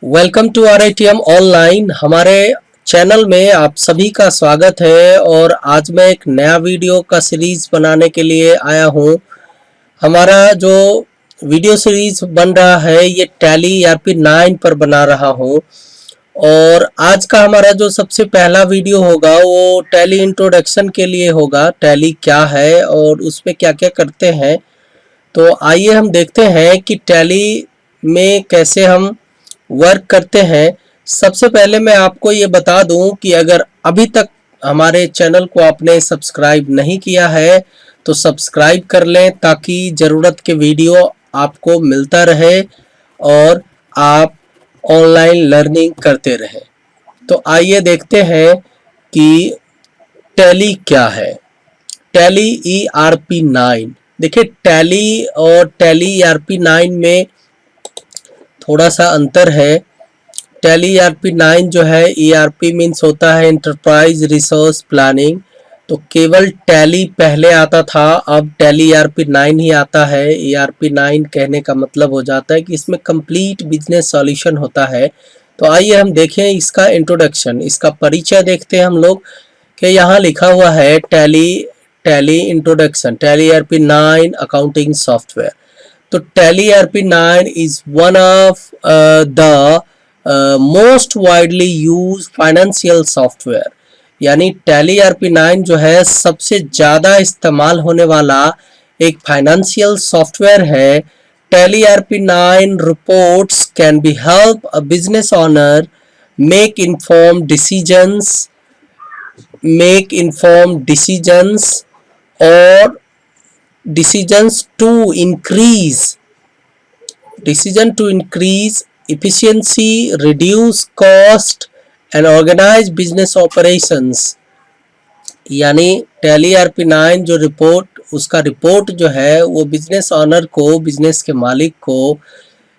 Welcome to RITM online. हमारे channel में आप सभी का स्वागत है और आज मैं एक नया वीडियो का सीरीज बनाने के लिए आया हूँ। हमारा जो वीडियो सीरीज बन रहा है ये टैली ERP 9 पर बना रहा हूँ और आज का हमारा जो सबसे पहला वीडियो होगा वो टैली इंट्रोडक्शन के लिए होगा। टैली क्या है और उसमें क्या क्या करते हैं, तो आइए हम देखते हैं कि टैली में कैसे हम वर्क करते हैं। सबसे पहले मैं आपको ये बता दूं कि अगर अभी तक हमारे चैनल को आपने सब्सक्राइब नहीं किया है तो सब्सक्राइब कर लें ताकि ज़रूरत के वीडियो आपको मिलता रहे और आप ऑनलाइन लर्निंग करते रहें। तो आइए देखते हैं कि टैली क्या है। टैली ERP 9, देखिए टैली और टैली ERP 9 में थोड़ा सा अंतर है। टैली ERP 9 जो है, ERP मीन्स होता है एंटरप्राइज रिसोर्स प्लानिंग, तो केवल टैली पहले आता था, अब टैली ERP 9 ही आता है। ERP 9 कहने का मतलब हो जाता है कि इसमें कंप्लीट बिजनेस सॉल्यूशन होता है। तो आइए हम देखें इसका इंट्रोडक्शन, इसका परिचय देखते हैं हम लोग कि यहाँ लिखा हुआ है tally introduction, tally ERP 9 accounting software. तो tally ERP 9 is one of the most widely used financial software। यानी टैली ERP 9 जो है सबसे ज़्यादा इस्तेमाल होने वाला एक फाइनेंशियल सॉफ्टवेयर है। Tally ERP 9 reports can be help a business owner make informed decisions और decision to increase efficiency, reduce cost and organize business operations। यानी टैली ERP 9 जो उसका रिपोर्ट जो है वो बिजनेस ऑनर को, बिजनेस के मालिक को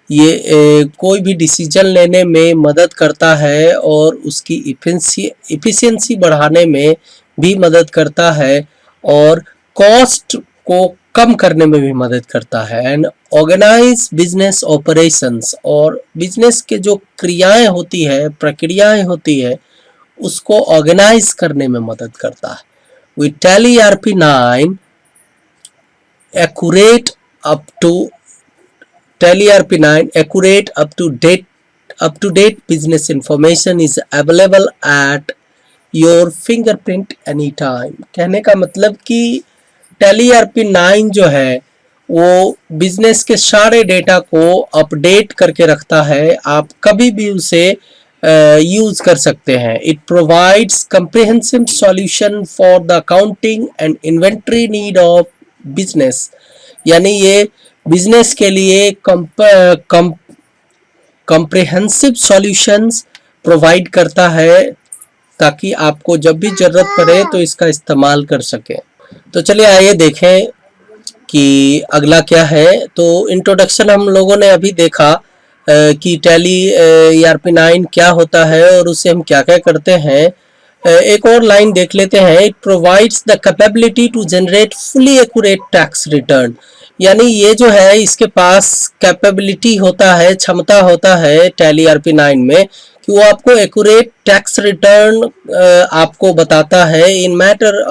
ये कोई भी डिसीजन लेने में मदद करता है और उसकी इफिशिएंसी बढ़ाने में भी मदद करता है और कॉस्ट को कम करने में भी मदद करता है। एंड ऑर्गेनाइज बिजनेस ऑपरेशंस, और बिजनेस के जो क्रियाएं होती है, प्रक्रियाएं होती है, उसको ऑर्गेनाइज करने में मदद करता है। With tally ERP 9 accurate up to Tally ERP 9 accurate up to date business information is available at your fingerprint anytime। कहने का मतलब कि टैली ERP 9 जो है वो बिजनेस के सारे डेटा को अपडेट करके रखता है, आप कभी भी उसे यूज कर सकते हैं। It provides comprehensive solution for the accounting and inventory need of business. यानी ये बिजनेस के लिए कंप्रिहेंसिव सॉल्यूशंस प्रोवाइड करता है ताकि आपको जब भी ज़रूरत पड़े तो इसका इस्तेमाल कर सकें। तो चलिए आइए देखें कि अगला क्या है। तो इंट्रोडक्शन हम लोगों ने अभी देखा कि टैली ERP 9 क्या होता है और उससे हम क्या क्या करते हैं। एक और लाइन देख लेते हैं। It provides the capability to generate fully accurate tax return. यानी ये जो है इसके पास कैपेबिलिटी होता है, क्षमता होता है टैली ERP 9 में कि वो आपको एक्यूरेट टैक्स रिटर्न आपको बताता है इन matter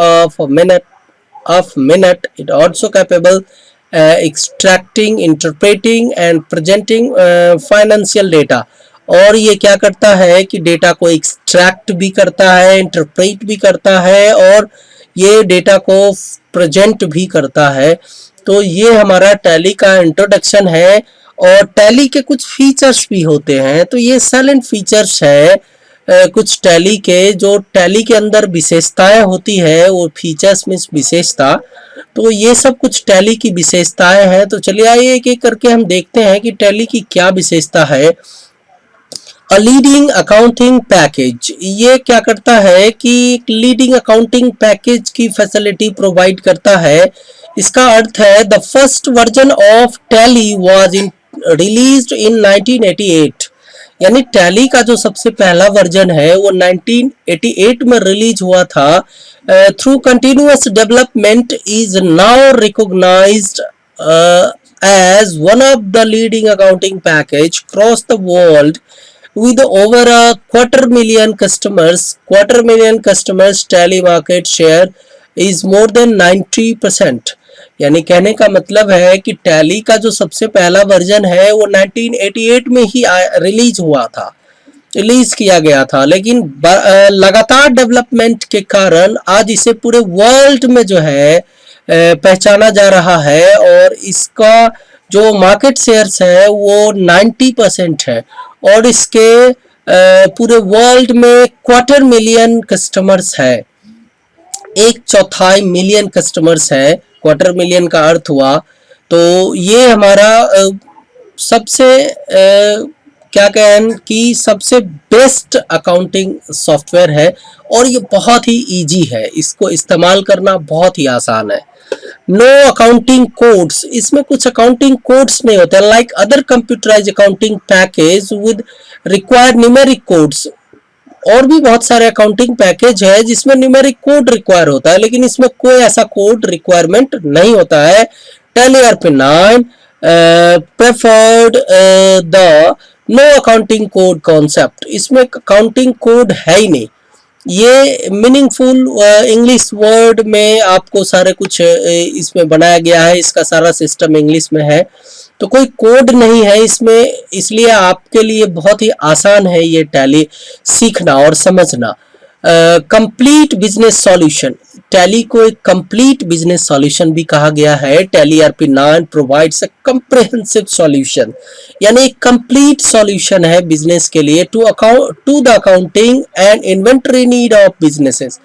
of minute. It also capable extracting, interpreting and presenting financial data. और ये क्या करता है कि डेटा को एक्सट्रैक्ट भी करता है, इंटरप्रेट भी करता है और ये डेटा को प्रेजेंट भी करता है। तो ये हमारा टैली का इंट्रोडक्शन है और टैली के कुछ फीचर्स भी होते हैं। तो ये साइलेंट फीचर्स है कुछ टैली के, जो टैली के अंदर विशेषताएं होती है, वो फीचर्स मीन्स विशेषता। तो ये सब कुछ टैली की विशेषताएं हैं। तो चलिए आइए एक एक करके हम देखते हैं कि टैली की क्या विशेषता है। अ लीडिंग अकाउंटिंग पैकेज, ये क्या करता है कि लीडिंग अकाउंटिंग पैकेज की फैसिलिटी प्रोवाइड करता है। इसका अर्थ है the first version of tally was released in 1988। यानी टैली का जो सबसे पहला वर्जन है वो 1988 में रिलीज हुआ था। Through continuous development is now recognised as one of the leading accounting package across the world with over a quarter million customers tally market share is more than 90%। यानी कहने का मतलब है कि टैली का जो सबसे पहला वर्जन है वो 1988 में ही रिलीज हुआ था, रिलीज किया गया था, लेकिन लगातार डेवलपमेंट के कारण आज इसे पूरे वर्ल्ड में जो है पहचाना जा रहा है और इसका जो मार्केट शेयर्स है वो 90% है और इसके पूरे वर्ल्ड में क्वार्टर मिलियन कस्टमर्स है, 1/4 मिलियन कस्टमर्स है। क्वार्टर मिलियन का अर्थ हुआ तो ये हमारा सबसे क्या कहें कि सबसे बेस्ट अकाउंटिंग सॉफ्टवेयर है और ये बहुत ही इजी है, इसको इस्तेमाल करना बहुत ही आसान है। नो अकाउंटिंग कोड्स, इसमें कुछ अकाउंटिंग कोड्स नहीं होते like other computerise accounting package with required numeric codes. और भी बहुत सारे अकाउंटिंग पैकेज है जिसमें न्यूमेरिक कोड रिक्वायर होता है, लेकिन इसमें कोई ऐसा कोड रिक्वायरमेंट नहीं होता है। Tally ERP9 preferred the no accounting code concept, इसमें अकाउंटिंग कोड है ही नहीं। ये मीनिंगफुल इंग्लिश वर्ड में आपको सारे कुछ इसमें बनाया गया है, इसका सारा सिस्टम इंग्लिश में है, तो कोई कोड नहीं है इसमें, इसलिए आपके लिए बहुत ही आसान है ये टैली सीखना और समझना। कंप्लीट बिजनेस सॉल्यूशन, टैली को एक कंप्लीट बिजनेस सॉल्यूशन भी कहा गया है। Tally ERP9 provides a comprehensive solution, यानी एक कंप्लीट सॉल्यूशन है बिजनेस के लिए to the accounting and inventory need of businesses,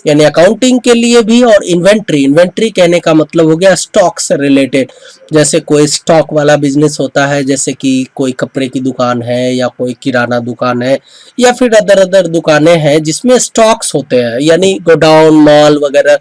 यानी अकाउंटिंग के लिए भी और इन्वेंट्री कहने का मतलब हो गया स्टॉक से रिलेटेड। जैसे कोई स्टॉक वाला बिजनेस होता है, जैसे कि कोई कपड़े की दुकान है या कोई किराना दुकान है या फिर अदर दुकानें हैं जिसमें स्टॉक्स होते हैं, यानी गोडाउन मॉल वगैरह,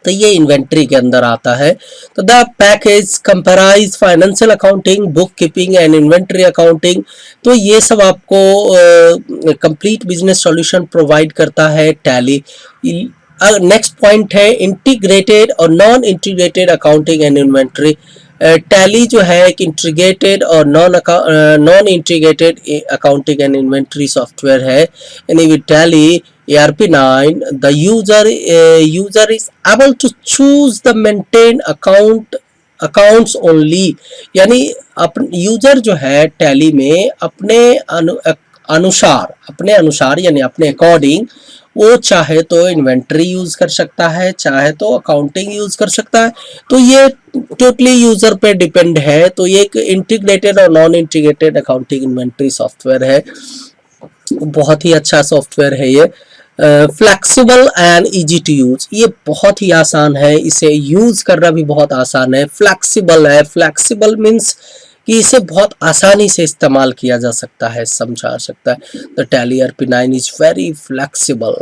तो ये इन्वेंट्री के अंदर आता है। तो the package comprises financial accounting, book keeping and inventory accounting, तो ये सब आपको कंप्लीट बिजनेस सॉल्यूशन प्रोवाइड करता है टैली। नेक्स्ट पॉइंट है इंटीग्रेटेड और non integrated accounting and inventory. Tally जो है एक इंटीग्रेटेड और non integrated accounting and inventory software है। यानी with tally ERP9 the user is able to choose the maintain accounts only, यानी यूजर जो है टैली में अपने अनुसार यानी अपने अकॉर्डिंग वो चाहे तो इन्वेंट्री यूज कर सकता है, चाहे तो अकाउंटिंग यूज कर सकता है, तो ये टोटली यूजर पे डिपेंड है। तो ये एक इंटीग्रेटेड और non integrated accounting inventory software है, बहुत ही अच्छा सॉफ्टवेयर है ये। Flexible and easy to use, ये बहुत ही आसान है, इसे यूज करना भी बहुत आसान है। फ्लेक्सिबल है, फ्लेक्सिबल मीन्स कि इसे बहुत आसानी से इस्तेमाल किया जा सकता है, समझा सकता है। The tally ERP9 is very flexible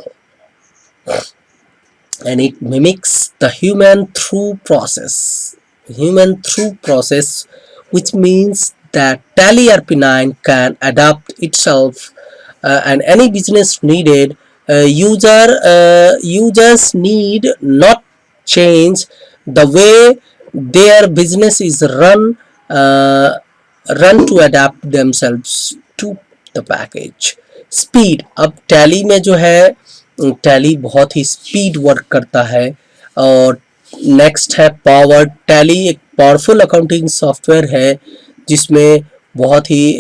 and it mimics the human through process which means that Tally ERP9 can adapt itself and any business needed users need not change the way their business is run to adapt themselves to the package। speed, अब tally में जो है tally बहुत ही speed work करता है। और next है power. Tally एक पावरफुल अकाउंटिंग सॉफ्टवेयर है जिसमें बहुत ही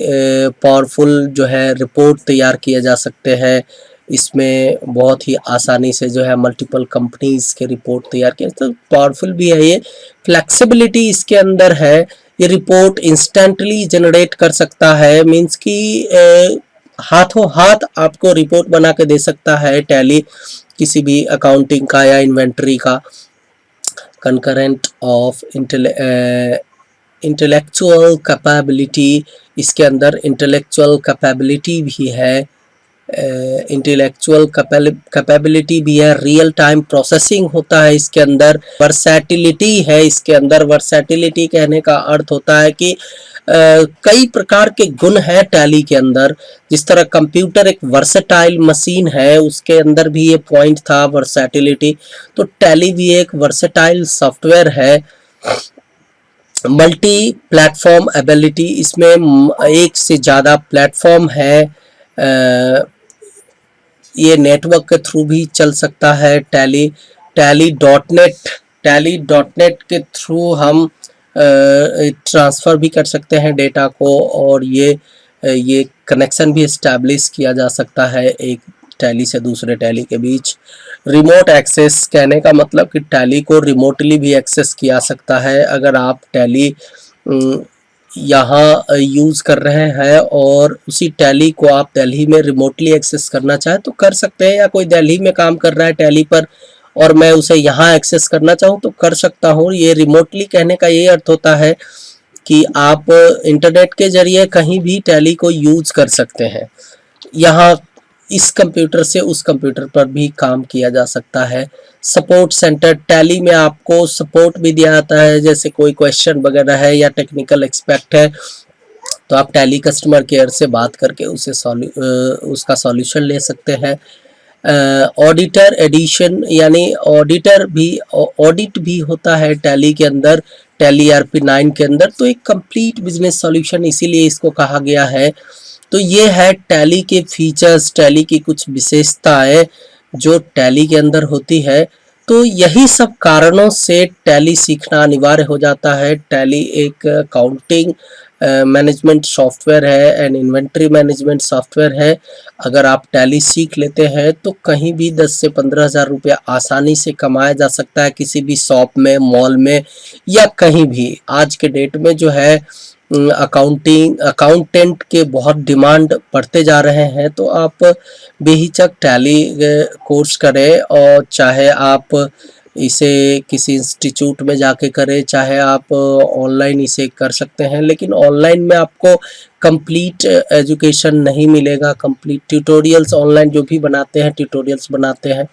पावरफुल जो है रिपोर्ट तैयार किए जा सकते हैं। इसमें बहुत ही आसानी से जो है मल्टीपल कंपनीज के रिपोर्ट तैयार किए, तो पावरफुल भी है ये। फ्लेक्सिबिलिटी इसके अंदर है, ये रिपोर्ट इंस्टेंटली जनरेट कर सकता है, मींस कि हाथों हाथ आपको रिपोर्ट बना के दे सकता है टैली किसी भी अकाउंटिंग का या इन्वेंट्री का। कंकरेंट ऑफ इंटेलेक्चुअल कैपेबिलिटी, इसके अंदर इंटेलेक्चुअल कैपेबिलिटी भी है, इंटेलेक्चुअल कैपेबिलिटी भी है। रियल टाइम प्रोसेसिंग होता है इसके अंदर। वर्सैटिलिटी है इसके अंदर। वर्सैटिलिटी कहने का अर्थ होता है कि कई प्रकार के गुण है टैली के अंदर। जिस तरह कंप्यूटर एक वर्सेटाइल मशीन है, उसके अंदर भी ये पॉइंट था वर्सैटिलिटी, तो टैली भी एक वर्सेटाइल सॉफ्टवेयर है। मल्टी प्लेटफॉर्म एबिलिटी, इसमें एक से ज़्यादा प्लेटफॉर्म है, ये नेटवर्क के थ्रू भी चल सकता है। टैली डॉट नेट के थ्रू हम ट्रांसफ़र भी कर सकते हैं डेटा को, और ये कनेक्शन भी इस्टेब्लिश किया जा सकता है एक टैली से दूसरे टैली के बीच। रिमोट एक्सेस कहने का मतलब कि टैली को रिमोटली भी एक्सेस किया सकता है। अगर आप टैली यहाँ यूज़ कर रहे हैं और उसी टैली को आप दिल्ली में रिमोटली एक्सेस करना चाहें तो कर सकते हैं, या कोई दिल्ली में काम कर रहा है टैली पर और मैं उसे यहाँ एक्सेस करना चाहूँ तो कर सकता हूँ। ये रिमोटली कहने का ये अर्थ होता है कि आप इंटरनेट के ज़रिए कहीं भी टैली को यूज़ कर सकते हैं। यहाँ इस कंप्यूटर से उस कंप्यूटर पर भी काम किया जा सकता है। सपोर्ट सेंटर, टैली में आपको सपोर्ट भी दिया जाता है, जैसे कोई क्वेश्चन वगैरह है या टेक्निकल एक्सपेक्ट है तो आप टैली कस्टमर केयर से बात करके उसका सॉल्यूशन ले सकते हैं। ऑडिटर एडिशन, यानी ऑडिट भी होता है टैली के अंदर, टैली ERP9 के अंदर, तो एक कंप्लीट बिजनेस सॉल्यूशन इसीलिए इसको कहा गया है। तो ये है टैली के फीचर्स, टैली की कुछ विशेषताएं जो टैली के अंदर होती है। तो यही सब कारणों से टैली सीखना अनिवार्य हो जाता है। टैली एक अकाउंटिंग मैनेजमेंट सॉफ्टवेयर है एंड इन्वेंट्री मैनेजमेंट सॉफ्टवेयर है। अगर आप टैली सीख लेते हैं तो कहीं भी 10 से 15,000 रुपया आसानी से कमाया जा सकता है, किसी भी शॉप में, मॉल में या कहीं भी। आज के डेट में जो है अकाउंटेंट के बहुत डिमांड बढ़ते जा रहे हैं, तो आप बेहिचक टैली कोर्स करें, और चाहे आप इसे किसी इंस्टीट्यूट में जाके करें, चाहे आप ऑनलाइन इसे कर सकते हैं। लेकिन ऑनलाइन में आपको कंप्लीट एजुकेशन नहीं मिलेगा, कंप्लीट ट्यूटोरियल्स ऑनलाइन जो भी बनाते हैं, ट्यूटोरियल्स बनाते हैं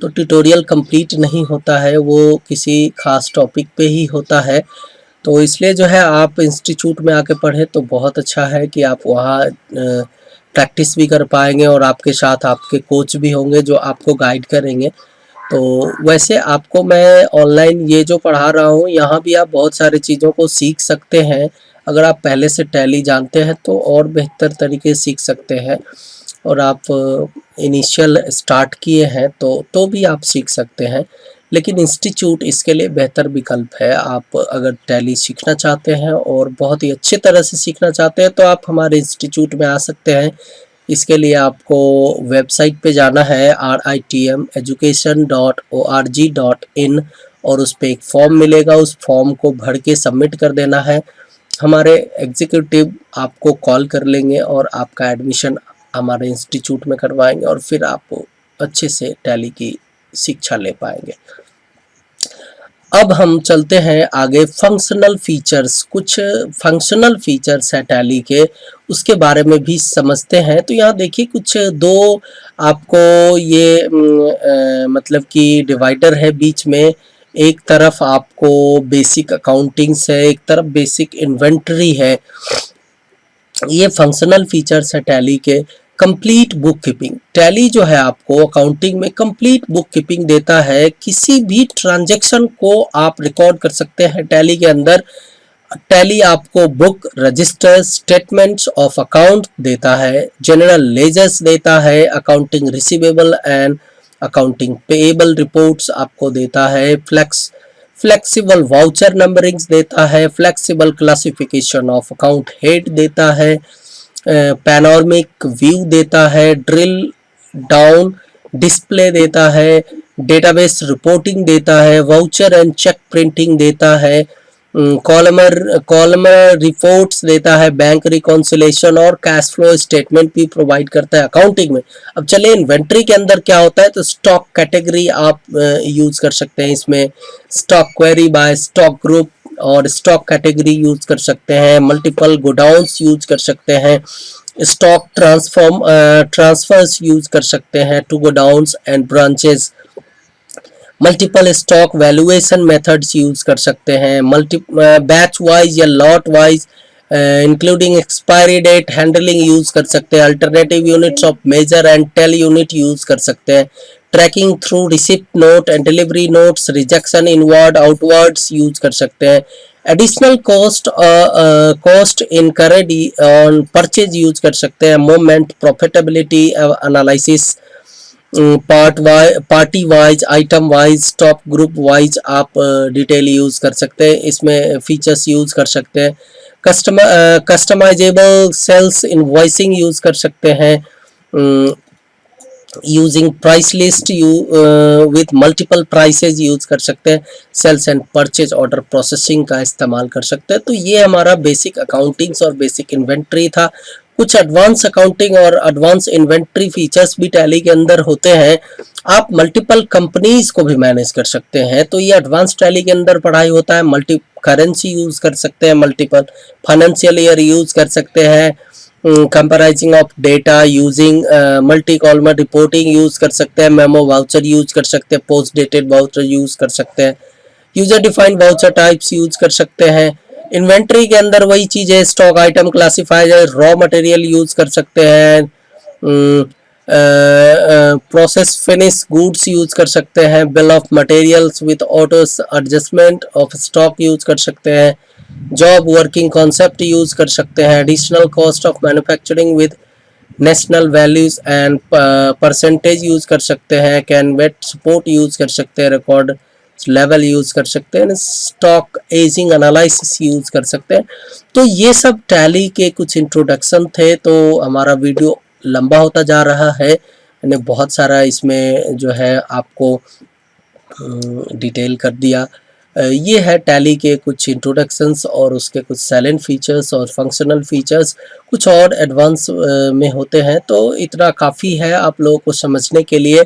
तो ट्यूटोरियल कंप्लीट नहीं होता है, वो किसी खास टॉपिक पे ही होता है। तो इसलिए जो है आप इंस्टीट्यूट में आके पढ़ें तो बहुत अच्छा है कि आप वहाँ प्रैक्टिस भी कर पाएंगे और आपके साथ आपके कोच भी होंगे जो आपको गाइड करेंगे। तो वैसे आपको मैं ऑनलाइन ये जो पढ़ा रहा हूँ यहाँ भी आप बहुत सारी चीज़ों को सीख सकते हैं। अगर आप पहले से टैली जानते हैं तो और बेहतर तरीके से सीख सकते हैं, और आप इनिशियल स्टार्ट किए हैं तो भी आप सीख सकते हैं। लेकिन इंस्टीट्यूट इसके लिए बेहतर विकल्प है। आप अगर टैली सीखना चाहते हैं और बहुत ही अच्छे तरह से सीखना चाहते हैं तो आप हमारे इंस्टीट्यूट में आ सकते हैं। इसके लिए आपको वेबसाइट पे जाना है ritmeducation.org.in, और उस पर एक फॉर्म मिलेगा, उस फॉर्म को भर के सबमिट कर देना है। हमारे एग्जीक्यूटिव आपको कॉल कर लेंगे और आपका एडमिशन हमारे इंस्टीट्यूट में करवाएंगे, और फिर आप अच्छे से टैली की शिक्षा ले पाएंगे। अब हम चलते हैं आगे, फंक्शनल फीचर्स। कुछ फंक्शनल फीचर्स है टैली के, उसके बारे में भी समझते हैं। तो यहाँ देखिए कुछ दो आपको ये मतलब कि डिवाइडर है बीच में। एक तरफ आपको बेसिक अकाउंटिंग्स है, एक तरफ बेसिक इन्वेंटरी है। ये फंक्शनल फीचर्स है टैली के। कंप्लीट बुक कीपिंग, टैली जो है आपको अकाउंटिंग में कंप्लीट बुक कीपिंग देता है। किसी भी ट्रांजैक्शन को आप रिकॉर्ड कर सकते हैं टैली के अंदर। टैली आपको book, register, statements of account देता है, जनरल लेजर्स देता है, accounting receivable and accounting payable reports आपको देता है, फ्लेक्सिबल वाउचर नंबरिंग्स देता है, flexible classification of account head देता है, पैनोरमिक व्यू देता है, ड्रिल डाउन डिस्प्ले देता है, डेटाबेस रिपोर्टिंग देता है, वाउचर एंड चेक प्रिंटिंग देता है, कॉलमर रिपोर्ट्स देता है, बैंक रिकॉन्सिलेशन और कैश फ्लो स्टेटमेंट भी प्रोवाइड करता है अकाउंटिंग में। अब चलिए इन्वेंट्री के अंदर क्या होता है, तो स्टॉक कैटेगरी आप यूज कर सकते हैं इसमें, stock query by stock group और स्टॉक कैटेगरी यूज कर सकते हैं, मल्टीपल गोडाउन्स यूज कर सकते हैं, स्टॉक ट्रांसफर्स यूज कर सकते हैं two godowns and branches, multiple stock valuation methods use कर सकते हैं, बैच वाइज या lot wise including expiry date handling use कर सकते हैं, alternative units of measure and tail unit use कर सकते हैं, tracking through receipt note and delivery notes, rejection inward outwards use कर सकते हैं, additional cost incurred on purchase use कर सकते हैं। Moment profitability analysis, party wise, item wise, stock group wise आप डिटेल यूज कर सकते हैं, इसमें फीचर्स यूज कर सकते हैं। कस्टमाइजेबल सेल्स इनवॉइसिंग यूज कर सकते हैं। Using price list with multiple prices use कर सकते हैं। Sales and purchase order processing का इस्तेमाल कर सकते हैं। तो ये हमारा बेसिक अकाउंटिंग्स और बेसिक इन्वेंट्री था। कुछ एडवांस अकाउंटिंग और एडवांस इन्वेंट्री फीचर्स भी टैली के अंदर होते हैं। आप मल्टीपल कंपनीज को भी मैनेज कर सकते हैं, तो ये एडवांस टैली के अंदर पढ़ाई होता है। मल्टी करेंसी यूज कर सकते हैं, मल्टीपल फाइनेंशियल ईयर यूज कर सकते हैं, comparing of data using multi column reporting use कर सकते हैं, मेमो वाउचर यूज कर सकते हैं, पोस्ट डेटेड वाउचर यूज कर सकते हैं, user defined voucher types use कर सकते हैं। इन्वेंट्री के अंदर वही चीज है, stock item classifier, raw material use कर सकते हैं, प्रोसेस फिनिश गुड्स यूज कर सकते हैं, bill of materials with auto adjustment of stock use कर सकते हैं, जॉब वर्किंग कॉन्सेप्ट यूज कर सकते हैं, additional cost of manufacturing with national values and percentage use कर सकते हैं, कैनवेट सपोर्ट यूज कर सकते हैं, रिकॉर्ड लेवल यूज कर सकते हैं, स्टॉक एजिंग एनालिसिस यूज कर सकते हैं। तो ये सब टैली के कुछ इंट्रोडक्शन थे। तो हमारा वीडियो लंबा होता जा रहा है, मैंने बहुत सारा इसमें जो है आपको डिटेल कर दिया। ये है टैली के कुछ इंट्रोडक्शंस और उसके कुछ साइलेंट फीचर्स और फंक्शनल फीचर्स, कुछ और एडवांस में होते हैं। तो इतना काफ़ी है आप लोगों को समझने के लिए,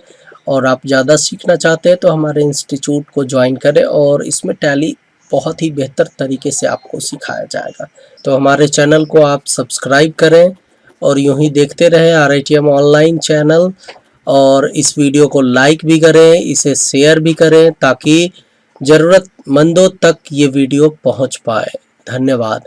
और आप ज़्यादा सीखना चाहते हैं तो हमारे इंस्टीट्यूट को ज्वाइन करें, और इसमें टैली बहुत ही बेहतर तरीके से आपको सिखाया जाएगा। तो हमारे चैनल को आप सब्सक्राइब करें और यूं ही देखते रहें RITM ऑनलाइन चैनल, और इस वीडियो को लाइक भी करें, इसे शेयर भी करें, ताकि ज़रूरतमंदों तक ये वीडियो पहुंच पाए। धन्यवाद।